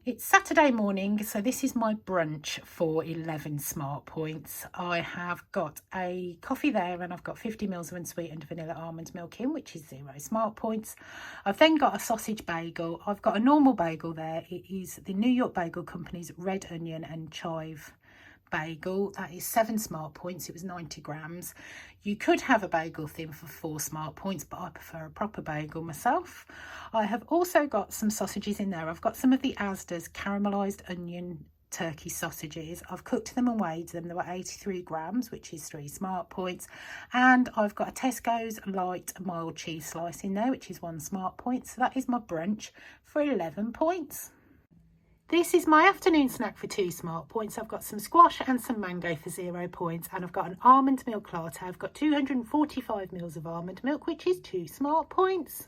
It's Saturday morning, so this is my brunch for 11 smart points. I have got a coffee there and I've got 50 mils of unsweetened vanilla almond milk in, which is 0 smart points. I've then got a sausage bagel. I've got a normal bagel there. It is the New York Bagel Company's red onion and chive bagel. That is 7 smart points. It was 90 grams. You could have a bagel thin for 4 smart points, but I prefer a proper bagel myself. I have also got some sausages in there. I've got some of the Asda's caramelized onion turkey sausages. I've cooked them and weighed them. They were 83 grams, which is 3 smart points. And I've got a Tesco's light mild cheese slice in there, which is 1 smart point. So that is my brunch for 11 points. This is my afternoon snack for 2 smart points. I've got some squash and some mango for 0 points, and I've got an almond milk latte. I've got 245 mils of almond milk, which is 2 smart points.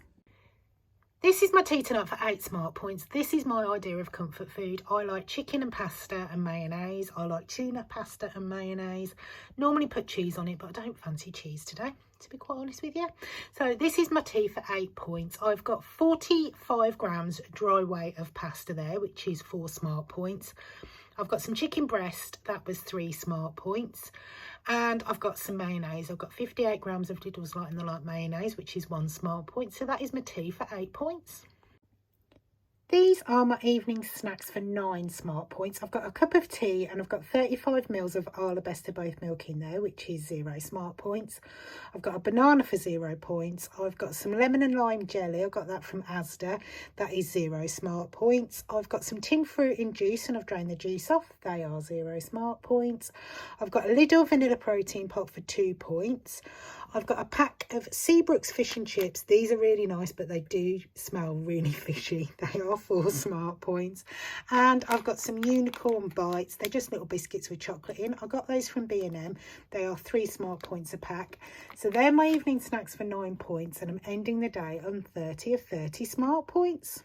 This is my tea tonight for 8 smart points. This is my idea of comfort food. I like chicken and pasta and mayonnaise. I like tuna pasta and mayonnaise. Normally put cheese on it, but I don't fancy cheese today, to be quite honest with you. So this is my tea for 8 points. I've got 45 grams dry weight of pasta there, which is 4 smart points. I've got some chicken breast, that was 3 smart points. And I've got some mayonnaise. I've got 58 grams of Lidl's Light and the Light mayonnaise, which is 1 smart point. So that is my tea for 8 points. These are my evening snacks for 9 smart points. I've got a cup of tea and I've got 35 mils of Arla Best of Both milk in there, which is 0 smart points. I've got a banana for 0 points. I've got some lemon and lime jelly. I got that from Asda. That is 0 smart points. I've got some tin fruit in juice and I've drained the juice off. They are 0 smart points. I've got a Lidl vanilla protein pot for 2 points. I've got a pack of Seabrook's fish and chips. These are really nice, but they do smell really fishy. They are 4 smart points. And I've got some unicorn bites. They're just little biscuits with chocolate in. I got those from B&M. They are 3 smart points a pack. So they're my evening snacks for 9 points, and I'm ending the day on 30 of 30 smart points.